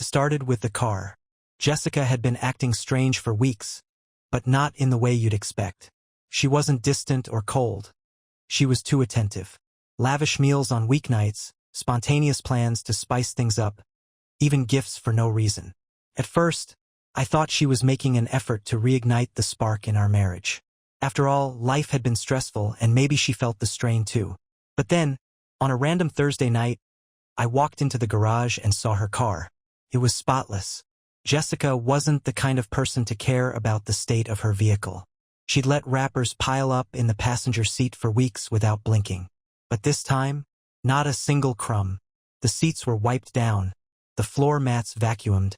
started with the car. Jessica had been acting strange for weeks, but not in the way you'd expect. She wasn't distant or cold. She was too attentive. Lavish meals on weeknights, spontaneous plans to spice things up, even gifts for no reason. At first, I thought she was making an effort to reignite the spark in our marriage. After all, life had been stressful and maybe she felt the strain too. But then, on a random Thursday night, I walked into the garage and saw her car. It was spotless. Jessica wasn't the kind of person to care about the state of her vehicle. She'd let wrappers pile up in the passenger seat for weeks without blinking. But this time, not a single crumb. The seats were wiped down, the floor mats vacuumed,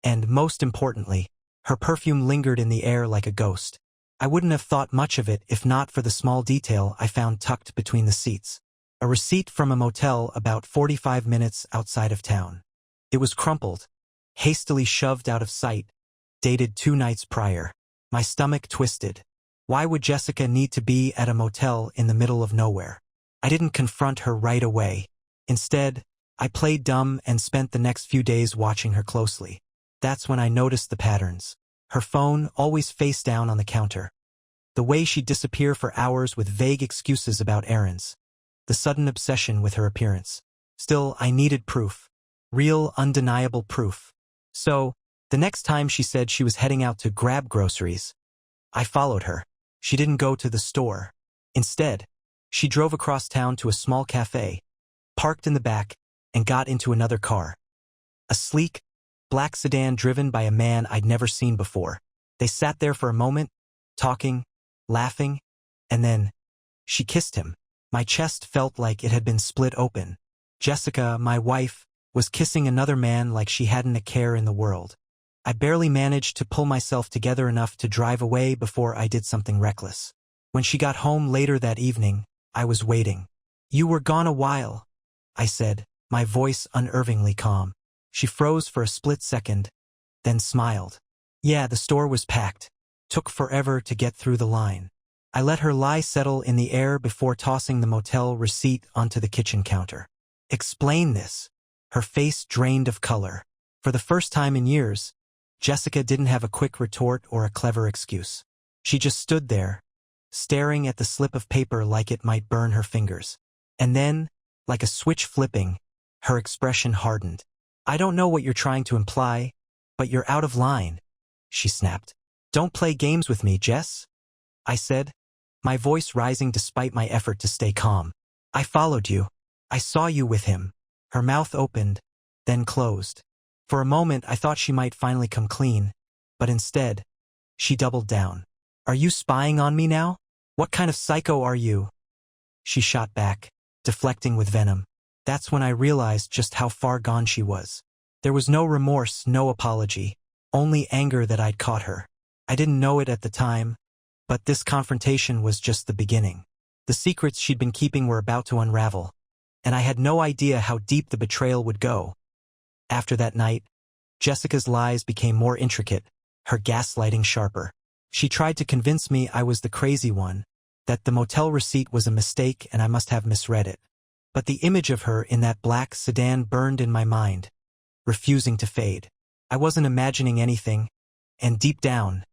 and most importantly, her perfume lingered in the air like a ghost. I wouldn't have thought much of it if not for the small detail I found tucked between the seats. A receipt from a motel about 45 minutes outside of town. It was crumpled, hastily shoved out of sight, dated 2 nights prior. My stomach twisted. Why would Jessica need to be at a motel in the middle of nowhere? I didn't confront her right away. Instead, I played dumb and spent the next few days watching her closely. That's when I noticed the patterns. Her phone always face down on the counter. The way she'd disappear for hours with vague excuses about errands. The sudden obsession with her appearance. Still, I needed proof. Real, undeniable proof. So, the next time she said she was heading out to grab groceries, I followed her. She didn't go to the store. Instead, she drove across town to a small cafe, parked in the back, and got into another car. A sleek, black sedan driven by a man I'd never seen before. They sat there for a moment, talking, laughing, and then she kissed him. My chest felt like it had been split open. Jessica, my wife, was kissing another man like she hadn't a care in the world. I barely managed to pull myself together enough to drive away before I did something reckless. When she got home later that evening, I was waiting. "You were gone a while," I said, my voice unnervingly calm. She froze for a split second, then smiled. "Yeah, the store was packed. Took forever to get through the line." I let her lie settle in the air before tossing the motel receipt onto the kitchen counter. "Explain this." Her face drained of color. For the first time in years, Jessica didn't have a quick retort or a clever excuse. She just stood there, staring at the slip of paper like it might burn her fingers. And then, like a switch flipping, her expression hardened. "I don't know what you're trying to imply, but you're out of line," she snapped. "Don't play games with me, Jess," I said, my voice rising despite my effort to stay calm. "I followed you. I saw you with him." Her mouth opened, then closed. For a moment I thought she might finally come clean, but instead, she doubled down. "Are you spying on me now? What kind of psycho are you?" She shot back, deflecting with venom. That's when I realized just how far gone she was. There was no remorse, no apology, only anger that I'd caught her. I didn't know it at the time, but this confrontation was just the beginning. The secrets she'd been keeping were about to unravel, and I had no idea how deep the betrayal would go. After that night, Jessica's lies became more intricate, her gaslighting sharper. She tried to convince me I was the crazy one, that the motel receipt was a mistake and I must have misread it. But the image of her in that black sedan burned in my mind, refusing to fade. I wasn't imagining anything, and deep down,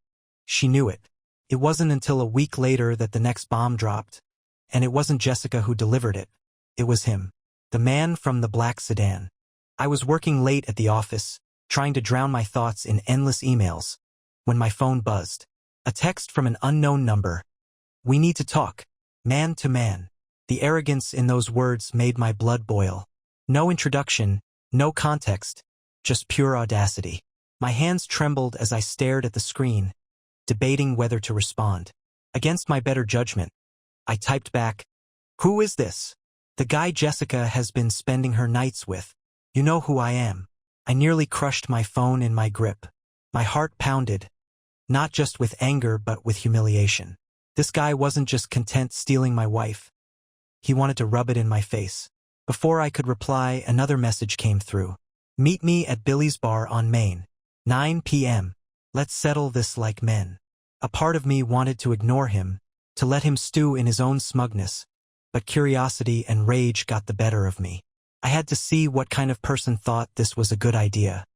she knew it. It wasn't until a week later that the next bomb dropped, and it wasn't Jessica who delivered it. It was him, the man from the black sedan. I was working late at the office, trying to drown my thoughts in endless emails, when my phone buzzed. A text from an unknown number. "We need to talk, man to man." The arrogance in those words made my blood boil. No introduction, no context, just pure audacity. My hands trembled as I stared at the screen, debating whether to respond. Against my better judgment, I typed back, "Who is this?" "The guy Jessica has been spending her nights with. You know who I am." I nearly crushed my phone in my grip. My heart pounded, not just with anger but with humiliation. This guy wasn't just content stealing my wife. He wanted to rub it in my face. Before I could reply, another message came through. "Meet me at Billy's bar on Main. 9 p.m. Let's settle this like men." A part of me wanted to ignore him, to let him stew in his own smugness, but curiosity and rage got the better of me. I had to see what kind of person thought this was a good idea.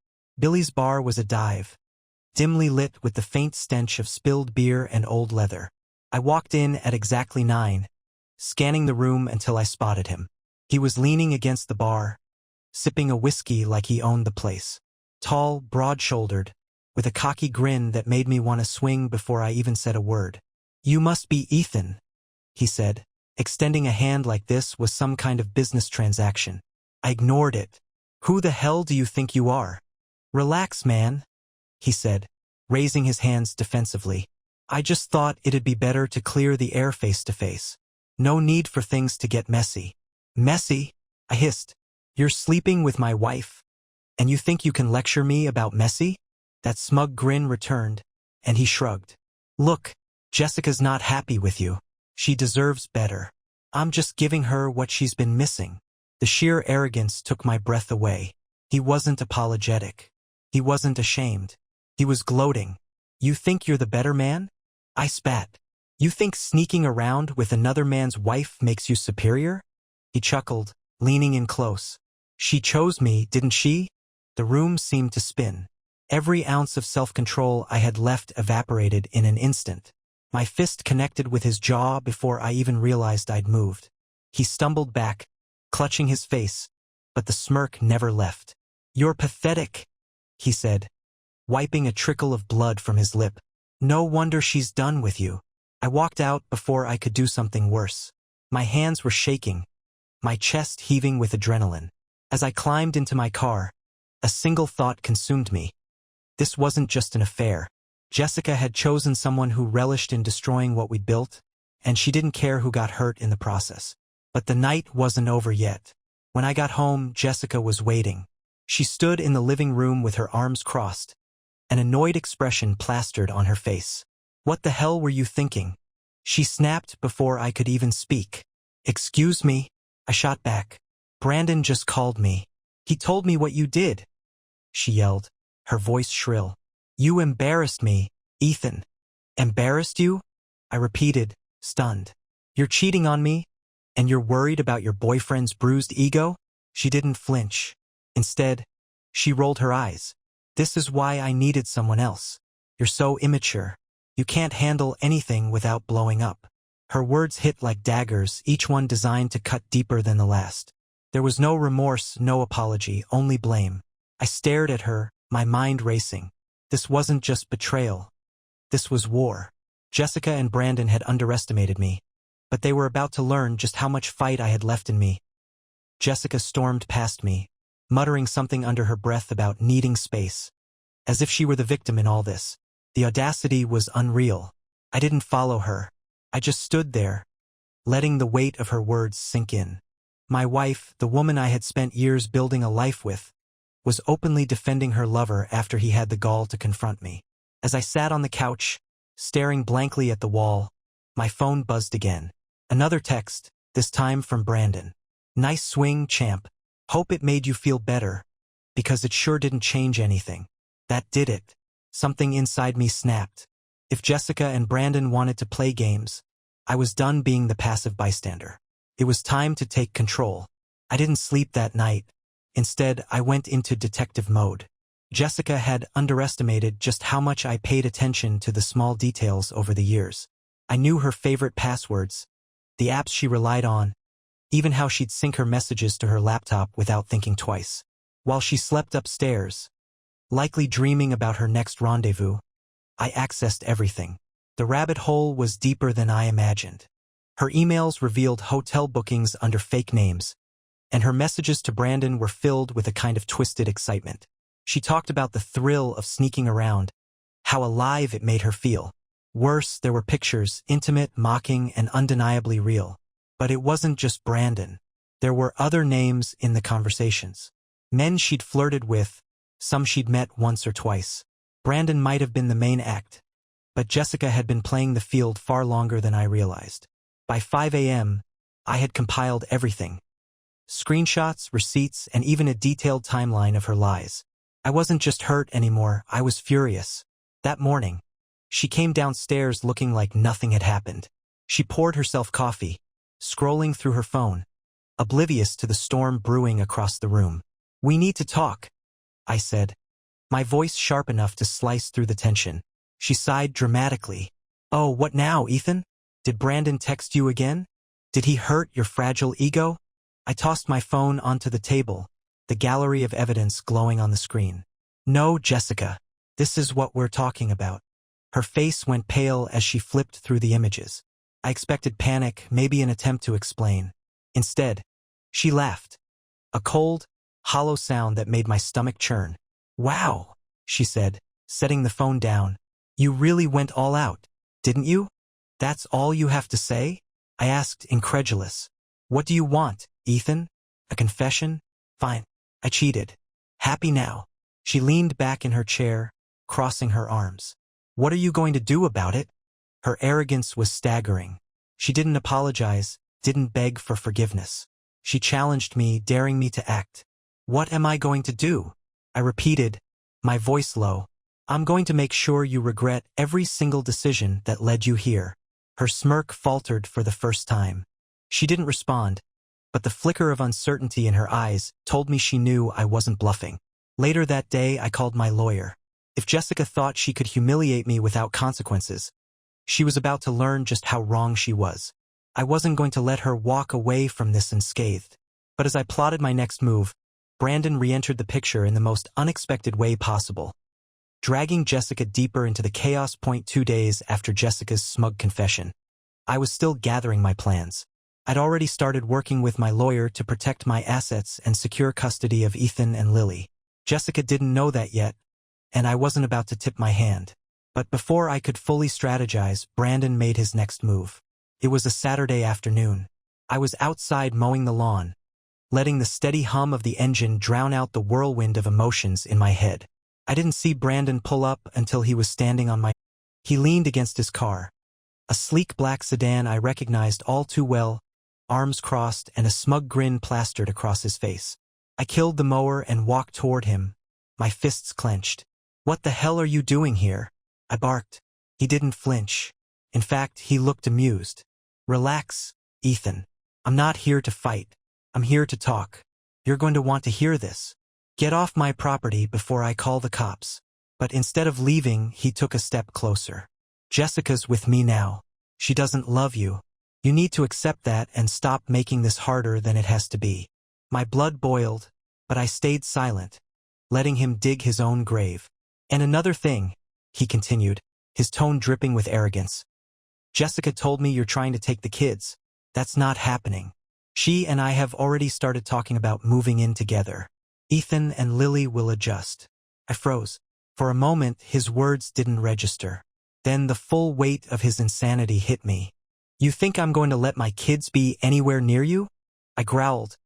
Billy's bar was a dive, dimly lit with the faint stench of spilled beer and old leather. I walked in at exactly 9, scanning the room until I spotted him. He was leaning against the bar, sipping a whiskey like he owned the place. Tall, broad-shouldered, with a cocky grin that made me want to swing before I even said a word. "You must be Ethan," he said. Extending a hand like this was some kind of business transaction. I ignored it. "Who the hell do you think you are?" "Relax, man," he said, raising his hands defensively. "I just thought it'd be better to clear the air face to face. No need for things to get messy." "Messy?" I hissed. "You're sleeping with my wife, and you think you can lecture me about messy?" That smug grin returned, and he shrugged. "Look, Jessica's not happy with you. She deserves better. I'm just giving her what she's been missing." The sheer arrogance took my breath away. He wasn't apologetic. He wasn't ashamed. He was gloating. "You think you're the better man?" I spat. "You think sneaking around with another man's wife makes you superior?" He chuckled, leaning in close. "She chose me, didn't she?" The room seemed to spin. Every ounce of self-control I had left evaporated in an instant. My fist connected with his jaw before I even realized I'd moved. He stumbled back, clutching his face, but the smirk never left. "You're pathetic," he said, wiping a trickle of blood from his lip. "No wonder she's done with you." I walked out before I could do something worse. My hands were shaking, my chest heaving with adrenaline. As I climbed into my car, a single thought consumed me. This wasn't just an affair. Jessica had chosen someone who relished in destroying what we'd built, and she didn't care who got hurt in the process. But the night wasn't over yet. When I got home, Jessica was waiting. She stood in the living room with her arms crossed, an annoyed expression plastered on her face. "What the hell were you thinking?" she snapped before I could even speak. "Excuse me," I shot back. "Brandon just called me. He told me what you did," she yelled, her voice shrill. "You embarrassed me, Ethan." "Embarrassed you?" I repeated, stunned. "You're cheating on me? And you're worried about your boyfriend's bruised ego?" She didn't flinch. Instead, she rolled her eyes. "This is why I needed someone else. You're so immature. You can't handle anything without blowing up." Her words hit like daggers, each one designed to cut deeper than the last. There was no remorse, no apology, only blame. I stared at her, my mind racing. This wasn't just betrayal. This was war. Jessica and Brandon had underestimated me, but they were about to learn just how much fight I had left in me. Jessica stormed past me, muttering something under her breath about needing space, as if she were the victim in all this. The audacity was unreal. I didn't follow her. I just stood there, letting the weight of her words sink in. My wife, the woman I had spent years building a life with, was openly defending her lover after he had the gall to confront me. As I sat on the couch, staring blankly at the wall, my phone buzzed again. Another text, this time from Brandon. "Nice swing, champ. Hope it made you feel better, because it sure didn't change anything." That did it. Something inside me snapped. If Jessica and Brandon wanted to play games, I was done being the passive bystander. It was time to take control. I didn't sleep that night. Instead, I went into detective mode. Jessica had underestimated just how much I paid attention to the small details over the years. I knew her favorite passwords, the apps she relied on, even how she'd sync her messages to her laptop without thinking twice. While she slept upstairs, likely dreaming about her next rendezvous, I accessed everything. The rabbit hole was deeper than I imagined. Her emails revealed hotel bookings under fake names, and her messages to Brandon were filled with a kind of twisted excitement. She talked about the thrill of sneaking around, how alive it made her feel. Worse, there were pictures, intimate, mocking, and undeniably real. But it wasn't just Brandon. There were other names in the conversations. Men she'd flirted with, some she'd met once or twice. Brandon might have been the main act, but Jessica had been playing the field far longer than I realized. By 5 a.m., I had compiled everything. Screenshots, receipts, and even a detailed timeline of her lies. I wasn't just hurt anymore, I was furious. That morning, she came downstairs looking like nothing had happened. She poured herself coffee, scrolling through her phone, oblivious to the storm brewing across the room. "We need to talk," I said, my voice sharp enough to slice through the tension. She sighed dramatically. "Oh, what now, Ethan? Did Brandon text you again? Did he hurt your fragile ego?" I tossed my phone onto the table, the gallery of evidence glowing on the screen. "No, Jessica. This is what we're talking about." Her face went pale as she flipped through the images. I expected panic, maybe an attempt to explain. Instead, she laughed. A cold, hollow sound that made my stomach churn. "Wow," she said, setting the phone down. "You really went all out, didn't you? That's all you have to say?" I asked, incredulous. "What do you want, Ethan? A confession? Fine. I cheated. Happy now." She leaned back in her chair, crossing her arms. "What are you going to do about it?" Her arrogance was staggering. She didn't apologize, didn't beg for forgiveness. She challenged me, daring me to act. "What am I going to do?" I repeated, my voice low. "I'm going to make sure you regret every single decision that led you here." Her smirk faltered for the first time. She didn't respond, but the flicker of uncertainty in her eyes told me she knew I wasn't bluffing. Later that day, I called my lawyer. If Jessica thought she could humiliate me without consequences, she was about to learn just how wrong she was. I wasn't going to let her walk away from this unscathed. But as I plotted my next move, Brandon re-entered the picture in the most unexpected way possible, dragging Jessica deeper into the chaos. 2 days after Jessica's smug confession, I was still gathering my plans. I'd already started working with my lawyer to protect my assets and secure custody of Ethan and Lily. Jessica didn't know that yet, and I wasn't about to tip my hand. But before I could fully strategize, Brandon made his next move. It was a Saturday afternoon. I was outside mowing the lawn, letting the steady hum of the engine drown out the whirlwind of emotions in my head. I didn't see Brandon pull up until he was standing on my... He leaned against his car, a sleek black sedan I recognized all too well, arms crossed and a smug grin plastered across his face. I killed the mower and walked toward him, my fists clenched. "What the hell are you doing here?" I barked. He didn't flinch. In fact, he looked amused. "Relax, Ethan. I'm not here to fight. I'm here to talk. You're going to want to hear this. Get off my property before I call the cops." But instead of leaving, he took a step closer. "Jessica's with me now. She doesn't love you. You need to accept that and stop making this harder than it has to be." My blood boiled, but I stayed silent, letting him dig his own grave. "And another thing," he continued, his tone dripping with arrogance. "Jessica told me you're trying to take the kids. That's not happening. She and I have already started talking about moving in together. Ethan and Lily will adjust." I froze. For a moment, his words didn't register. Then the full weight of his insanity hit me. "You think I'm going to let my kids be anywhere near you?" I growled,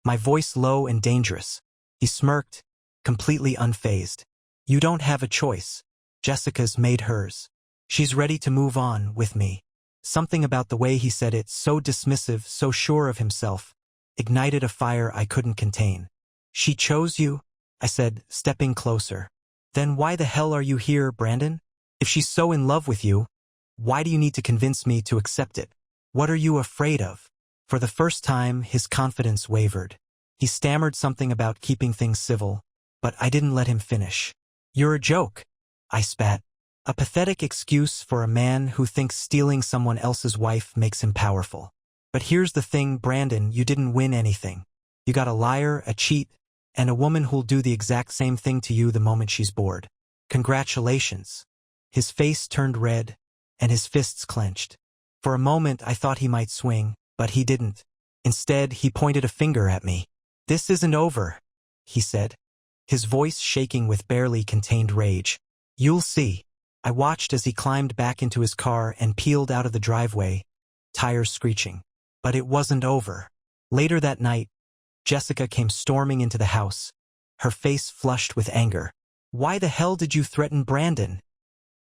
my voice low and dangerous. He smirked, completely unfazed. "You don't have a choice. Jessica's made hers. She's ready to move on with me." Something about the way he said it, so dismissive, so sure of himself, ignited a fire I couldn't contain. "She chose you?" I said, stepping closer. "Then why the hell are you here, Brandon? If she's so in love with you, why do you need to convince me to accept it? What are you afraid of?" For the first time, his confidence wavered. He stammered something about keeping things civil, but I didn't let him finish. "You're a joke," I spat. A pathetic excuse for a man who thinks stealing someone else's wife makes him powerful. But here's the thing, Brandon, you didn't win anything. You got a liar, a cheat, and a woman who'll do the exact same thing to you the moment she's bored. Congratulations. His face turned red, and his fists clenched. For a moment I thought he might swing, but he didn't. Instead, he pointed a finger at me. "This isn't over," he said, his voice shaking with barely contained rage. "You'll see." I watched as he climbed back into his car and peeled out of the driveway, tires screeching. But it wasn't over. Later that night, Jessica came storming into the house, her face flushed with anger. "Why the hell did you threaten Brandon?"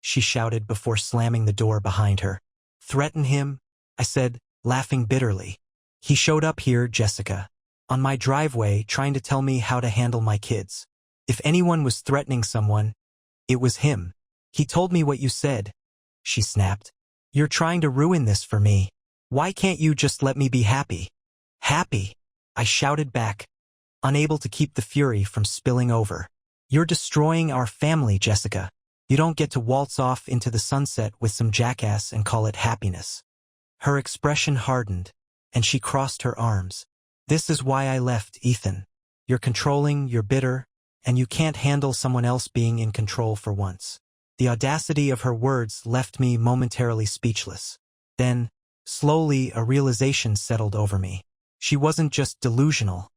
she shouted before slamming the door behind her. "Threaten him?" I said, laughing bitterly. "He showed up here, Jessica, on my driveway trying to tell me how to handle my kids. If anyone was threatening someone, it was him. He told me what you said," she snapped. "You're trying to ruin this for me. Why can't you just let me be happy?" "Happy?" I shouted back, unable to keep the fury from spilling over. You're destroying our family, Jessica. You don't get to waltz off into the sunset with some jackass and call it happiness. Her expression hardened, and she crossed her arms. This is why I left, Ethan. You're controlling, you're bitter, and you can't handle someone else being in control for once. The audacity of her words left me momentarily speechless. Then, slowly, a realization settled over me. She wasn't just delusional.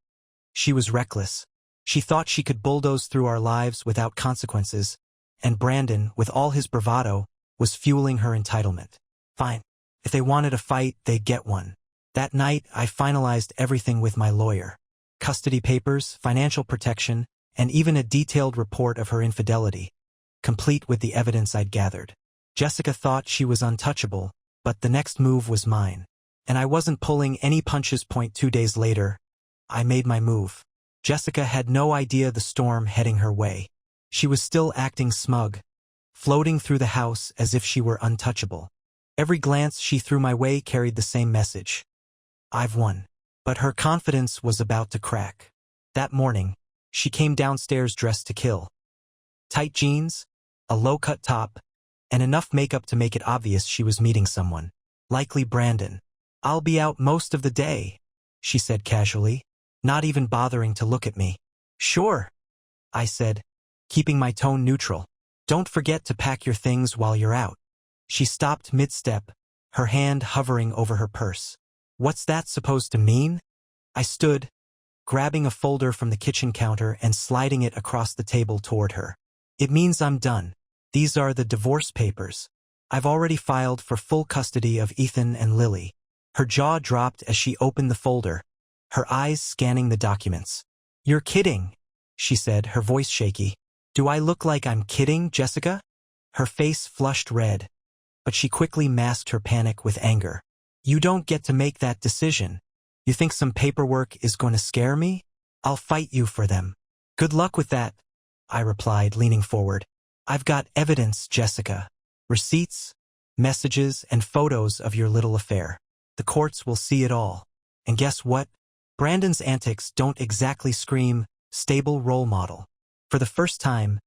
She was reckless. She thought she could bulldoze through our lives without consequences, and Brandon, with all his bravado, was fueling her entitlement. Fine. If they wanted a fight, they'd get one. That night, I finalized everything with my lawyer. Custody papers, financial protection, and even a detailed report of her infidelity, complete with the evidence I'd gathered. Jessica thought she was untouchable, but the next move was mine. And I wasn't pulling any punches. 2 days later, I made my move. Jessica had no idea the storm heading her way. She was still acting smug, floating through the house as if she were untouchable. Every glance she threw my way carried the same message. I've won. But her confidence was about to crack. That morning, she came downstairs dressed to kill. Tight jeans, a low-cut top, and enough makeup to make it obvious she was meeting someone. Likely Brandon. I'll be out most of the day, she said casually, not even bothering to look at me. Sure, I said, keeping my tone neutral. Don't forget to pack your things while you're out. She stopped mid-step, her hand hovering over her purse. What's that supposed to mean? I stood, grabbing a folder from the kitchen counter and sliding it across the table toward her. It means I'm done. These are the divorce papers. I've already filed for full custody of Ethan and Lily. Her jaw dropped as she opened the folder, her eyes scanning the documents. You're kidding, she said, her voice shaky. Do I look like I'm kidding, Jessica? Her face flushed red, but she quickly masked her panic with anger. You don't get to make that decision. You think some paperwork is going to scare me? I'll fight you for them. Good luck with that, I replied, leaning forward. I've got evidence, Jessica. Receipts, messages, and photos of your little affair. The courts will see it all. And guess what? Brandon's antics don't exactly scream stable role model. For the first time,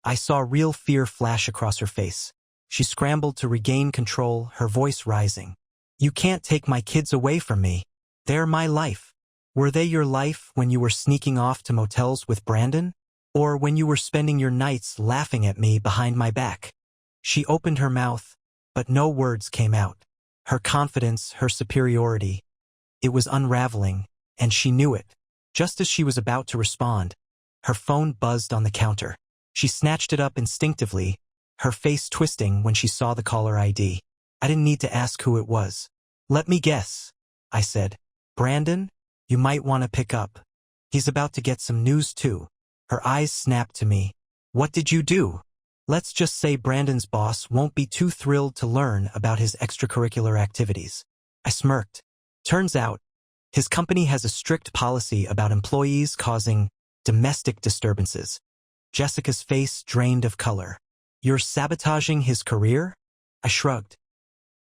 I saw real fear flash across her face. She scrambled to regain control, her voice rising. You can't take my kids away from me. They're my life. Were they your life when you were sneaking off to motels with Brandon? Or when you were spending your nights laughing at me behind my back? She opened her mouth, but no words came out. Her confidence, her superiority. It was unraveling, and she knew it. Just as she was about to respond, her phone buzzed on the counter. She snatched it up instinctively, her face twisting when she saw the caller ID. I didn't need to ask who it was. Let me guess, I said. Brandon, you might want to pick up. He's about to get some news too. Her eyes snapped to me. What did you do? Let's just say Brandon's boss won't be too thrilled to learn about his extracurricular activities. I smirked. Turns out, his company has a strict policy about employees causing domestic disturbances. Jessica's face drained of color. You're sabotaging his career? I shrugged.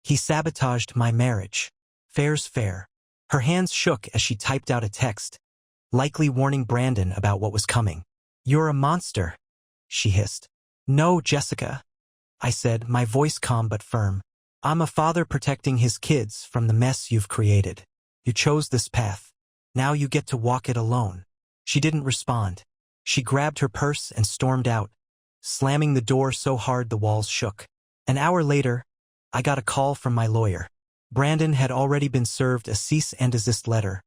He sabotaged my marriage. Fair's fair. Her hands shook as she typed out a text, likely warning Brandon about what was coming. You're a monster, she hissed. No, Jessica, I said, my voice calm but firm. I'm a father protecting his kids from the mess you've created. You chose this path. Now you get to walk it alone. She didn't respond. She grabbed her purse and stormed out, slamming the door so hard the walls shook. An hour later, I got a call from my lawyer. Brandon had already been served a cease and desist letter,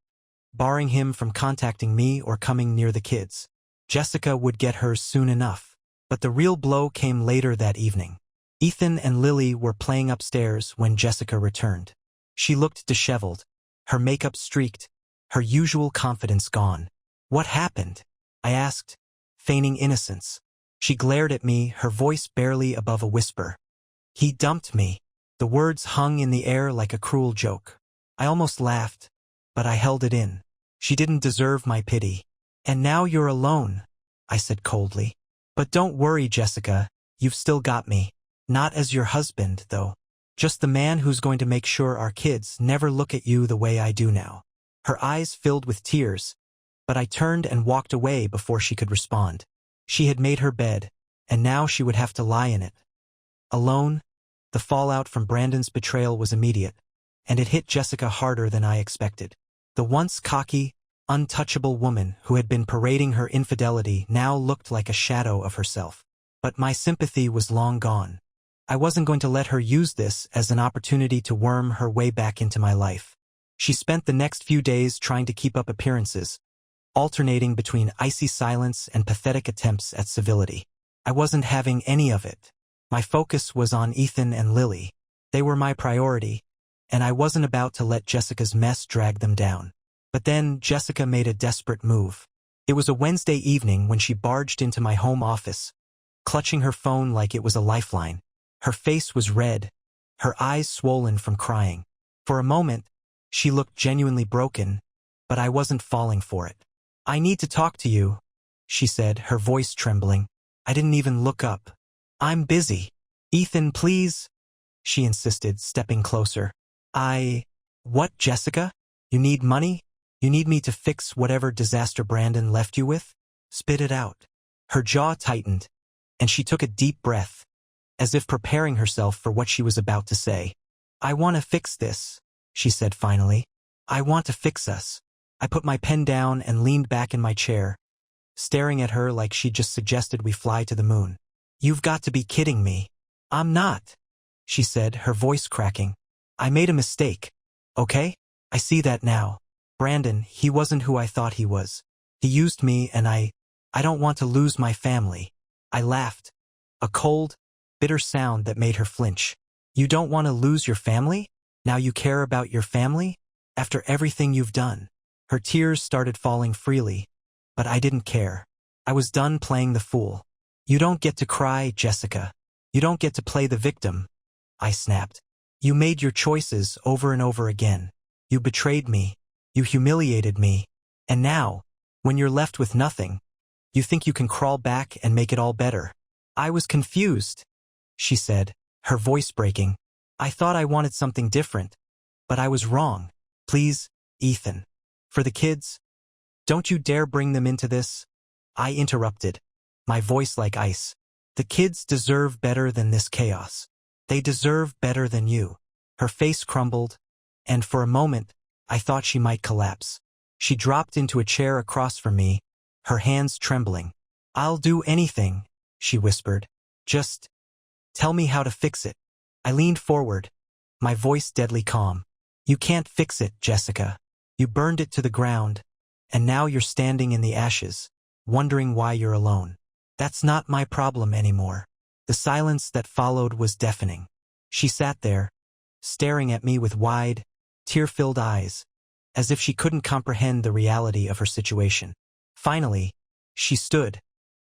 barring him from contacting me or coming near the kids. Jessica would get hers soon enough. But the real blow came later that evening. Ethan and Lily were playing upstairs when Jessica returned. She looked disheveled, her makeup streaked, her usual confidence gone. What happened? I asked, feigning innocence. She glared at me, her voice barely above a whisper. He dumped me. The words hung in the air like a cruel joke. I almost laughed, but I held it in. She didn't deserve my pity. And now you're alone, I said coldly. But don't worry, Jessica, you've still got me. Not as your husband, though. Just the man who's going to make sure our kids never look at you the way I do now. Her eyes filled with tears, but I turned and walked away before she could respond. She had made her bed, and now she would have to lie in it. Alone, the fallout from Brandon's betrayal was immediate, and it hit Jessica harder than I expected. The once cocky, untouchable woman who had been parading her infidelity now looked like a shadow of herself. But my sympathy was long gone. I wasn't going to let her use this as an opportunity to worm her way back into my life. She spent the next few days trying to keep up appearances, alternating between icy silence and pathetic attempts at civility. I wasn't having any of it. My focus was on Ethan and Lily. They were my priority, and I wasn't about to let Jessica's mess drag them down. But then Jessica made a desperate move. It was a Wednesday evening when she barged into my home office, clutching her phone like it was a lifeline. Her face was red, her eyes swollen from crying. For a moment, she looked genuinely broken, but I wasn't falling for it. "I need to talk to you," she said, her voice trembling. I didn't even look up. "I'm busy." "Ethan, please," she insisted, stepping closer. What, Jessica? You need money? You need me to fix whatever disaster Brandon left you with? Spit it out." Her jaw tightened, and she took a deep breath, as if preparing herself for what she was about to say. "I want to fix this," she said finally. "I want to fix us." I put my pen down and leaned back in my chair, staring at her like she just suggested we fly to the moon. "You've got to be kidding me." "I'm not," she said, her voice cracking. "I made a mistake, okay? I see that now. Brandon, he wasn't who I thought he was. He used me, and I don't want to lose my family." I laughed, a cold, bitter sound that made her flinch. "You don't want to lose your family? Now you care about your family? After everything you've done?" Her tears started falling freely, but I didn't care. I was done playing the fool. "You don't get to cry, Jessica. You don't get to play the victim," I snapped. "You made your choices over and over again. You betrayed me. You humiliated me. And now, when you're left with nothing, you think you can crawl back and make it all better." "I was confused," she said, her voice breaking. "I thought I wanted something different, but I was wrong. Please, Ethan. For the kids, don't you dare bring them into this." I interrupted, my voice like ice. "The kids deserve better than this chaos. They deserve better than you." Her face crumbled, and for a moment, I thought she might collapse. She dropped into a chair across from me, her hands trembling. "I'll do anything," she whispered. "Just tell me how to fix it." I leaned forward, my voice deadly calm. "You can't fix it, Jessica. You burned it to the ground, and now you're standing in the ashes, wondering why you're alone. That's not my problem anymore." The silence that followed was deafening. She sat there, staring at me with wide, tear-filled eyes, as if she couldn't comprehend the reality of her situation. Finally, she stood,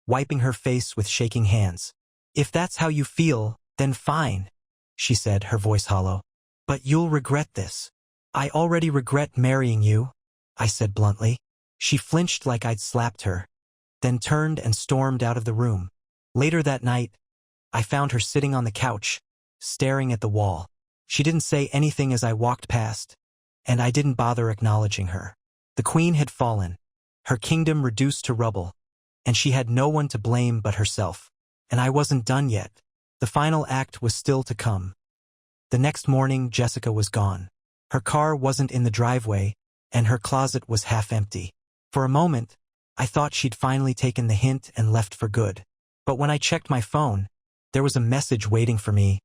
wiping her face with shaking hands. "If that's how you feel, then fine," she said, her voice hollow. "But you'll regret this." "I already regret marrying you," I said bluntly. She flinched like I'd slapped her, then turned and stormed out of the room. Later that night, I found her sitting on the couch, staring at the wall. She didn't say anything as I walked past, and I didn't bother acknowledging her. The queen had fallen, her kingdom reduced to rubble, and she had no one to blame but herself. And I wasn't done yet. The final act was still to come. The next morning, Jessica was gone. Her car wasn't in the driveway, and her closet was half empty. For a moment, I thought she'd finally taken the hint and left for good. But when I checked my phone, there was a message waiting for me.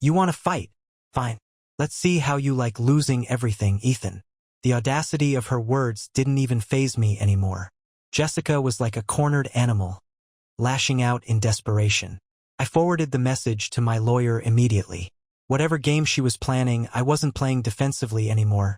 "You want to fight? Fine. Let's see how you like losing everything, Ethan." The audacity of her words didn't even faze me anymore. Jessica was like a cornered animal, lashing out in desperation. I forwarded the message to my lawyer immediately. Whatever game she was planning, I wasn't playing defensively anymore.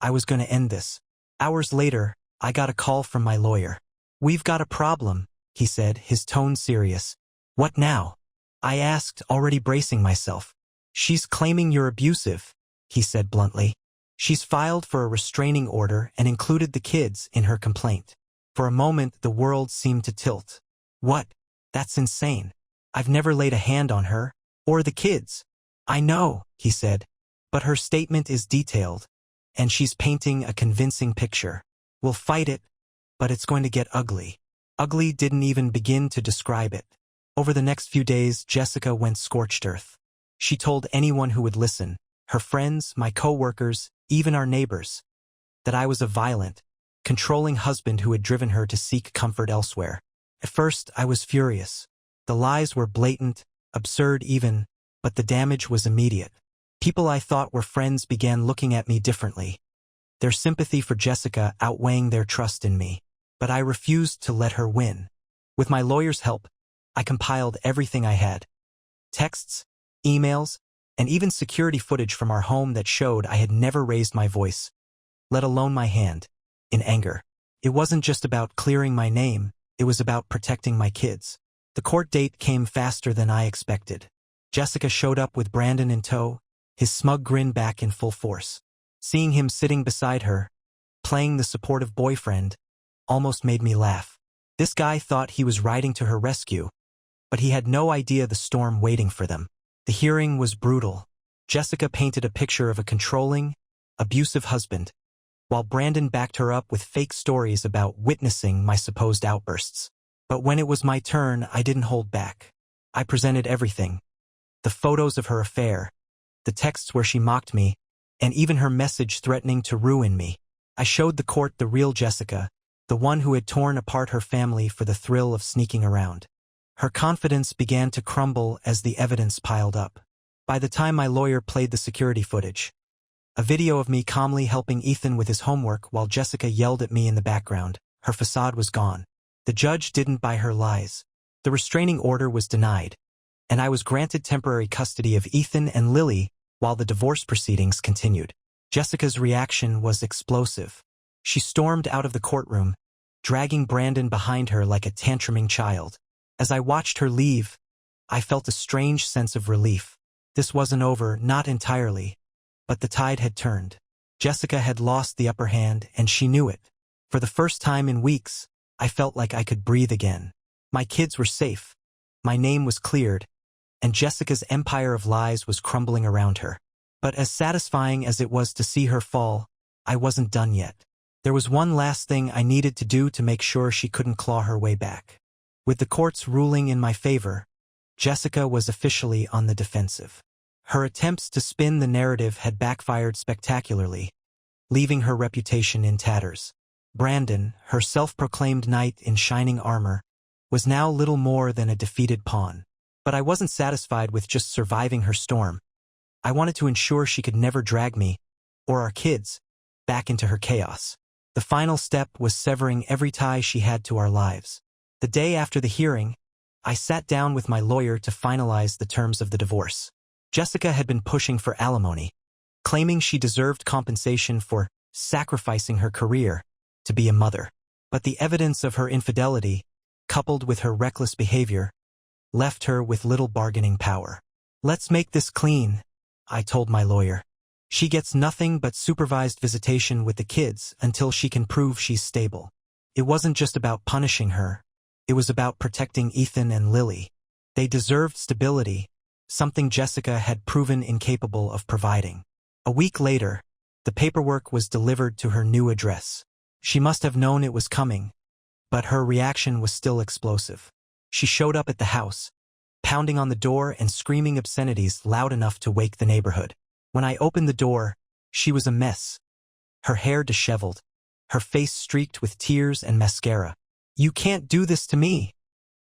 I was going to end this. Hours later, I got a call from my lawyer. "We've got a problem," he said, his tone serious. "What now?" I asked, already bracing myself. "She's claiming you're abusive," he said bluntly. "She's filed for a restraining order and included the kids in her complaint." For a moment, the world seemed to tilt. "What? That's insane. I've never laid a hand on her, or the kids." "I know," he said, "but her statement is detailed, and she's painting a convincing picture. We'll fight it, but it's going to get ugly." Ugly didn't even begin to describe it. Over the next few days, Jessica went scorched earth. She told anyone who would listen, her friends, my co-workers, even our neighbors, that I was a violent, controlling husband who had driven her to seek comfort elsewhere. At first, I was furious. The lies were blatant, absurd even, but the damage was immediate. People I thought were friends began looking at me differently, their sympathy for Jessica outweighing their trust in me. But I refused to let her win. With my lawyer's help, I compiled everything I had. Texts, emails, and even security footage from our home that showed I had never raised my voice, let alone my hand, in anger. It wasn't just about clearing my name, it was about protecting my kids. The court date came faster than I expected. Jessica showed up with Brandon in tow, his smug grin back in full force. Seeing him sitting beside her, playing the supportive boyfriend, almost made me laugh. This guy thought he was riding to her rescue, but he had no idea the storm waiting for them. The hearing was brutal. Jessica painted a picture of a controlling, abusive husband, while Brandon backed her up with fake stories about witnessing my supposed outbursts. But when it was my turn, I didn't hold back. I presented everything. The photos of her affair, the texts where she mocked me, and even her message threatening to ruin me. I showed the court the real Jessica, the one who had torn apart her family for the thrill of sneaking around. Her confidence began to crumble as the evidence piled up. By the time my lawyer played the security footage, a video of me calmly helping Ethan with his homework while Jessica yelled at me in the background, her facade was gone. The judge didn't buy her lies. The restraining order was denied, and I was granted temporary custody of Ethan and Lily while the divorce proceedings continued. Jessica's reaction was explosive. She stormed out of the courtroom, dragging Brandon behind her like a tantruming child. As I watched her leave, I felt a strange sense of relief. This wasn't over, not entirely, but the tide had turned. Jessica had lost the upper hand, and she knew it. For the first time in weeks, I felt like I could breathe again. My kids were safe. My name was cleared, and Jessica's empire of lies was crumbling around her. But as satisfying as it was to see her fall, I wasn't done yet. There was one last thing I needed to do to make sure she couldn't claw her way back. With the court's ruling in my favor, Jessica was officially on the defensive. Her attempts to spin the narrative had backfired spectacularly, leaving her reputation in tatters. Brandon, her self-proclaimed knight in shining armor, was now little more than a defeated pawn. But I wasn't satisfied with just surviving her storm. I wanted to ensure she could never drag me, or our kids, back into her chaos. The final step was severing every tie she had to our lives. The day after the hearing, I sat down with my lawyer to finalize the terms of the divorce. Jessica had been pushing for alimony, claiming she deserved compensation for sacrificing her career to be a mother. But the evidence of her infidelity, coupled with her reckless behavior, left her with little bargaining power. "Let's make this clean," I told my lawyer. "She gets nothing but supervised visitation with the kids until she can prove she's stable." It wasn't just about punishing her. It was about protecting Ethan and Lily. They deserved stability, something Jessica had proven incapable of providing. A week later, the paperwork was delivered to her new address. She must have known it was coming, but her reaction was still explosive. She showed up at the house, pounding on the door and screaming obscenities loud enough to wake the neighborhood. When I opened the door, she was a mess. Her hair disheveled, her face streaked with tears and mascara. "You can't do this to me,"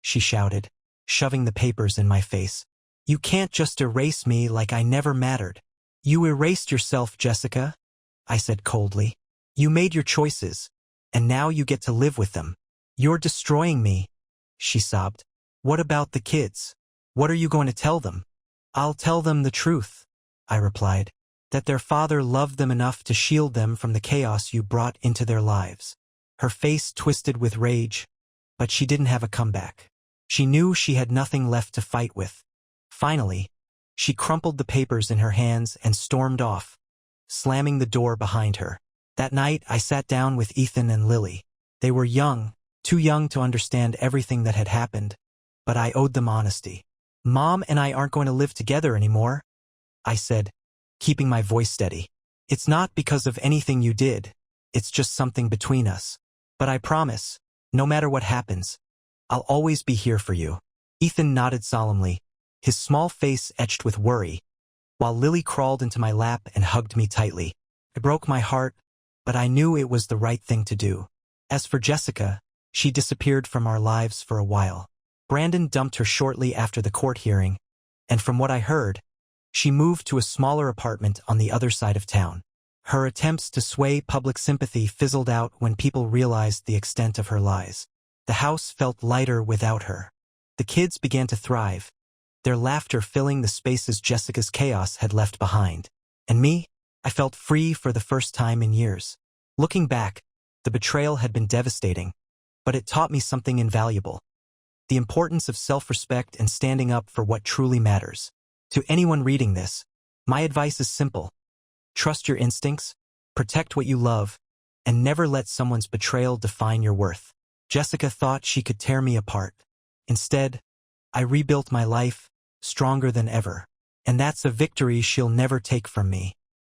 she shouted, shoving the papers in my face. "You can't just erase me like I never mattered." "You erased yourself, Jessica," I said coldly. "You made your choices, and now you get to live with them." "You're destroying me," she sobbed. "What about the kids? What are you going to tell them?" "I'll tell them the truth," I replied, "that their father loved them enough to shield them from the chaos you brought into their lives." Her face twisted with rage, but she didn't have a comeback. She knew she had nothing left to fight with. Finally, she crumpled the papers in her hands and stormed off, slamming the door behind her. That night, I sat down with Ethan and Lily. They were young, too young to understand everything that had happened, but I owed them honesty. "Mom and I aren't going to live together anymore," I said, keeping my voice steady. "It's not because of anything you did. It's just something between us. But I promise, No matter what happens, I'll always be here for you. Ethan nodded solemnly, his small face etched with worry, while Lily crawled into my lap and hugged me tightly. It broke my heart, but I knew it was the right thing to do. As for Jessica, she disappeared from our lives for a while. Brandon dumped her shortly after the court hearing, and from what I heard, she moved to a smaller apartment on the other side of town. Her attempts to sway public sympathy fizzled out when people realized the extent of her lies. The house felt lighter without her. The kids began to thrive, their laughter filling the spaces Jessica's chaos had left behind. And me, I felt free for the first time in years. Looking back, the betrayal had been devastating, but it taught me something invaluable: the importance of self-respect and standing up for what truly matters. To anyone reading this, my advice is simple. Trust your instincts, protect what you love, and never let someone's betrayal define your worth. Jessica thought she could tear me apart. Instead, I rebuilt my life, stronger than ever. And that's a victory she'll never take from me.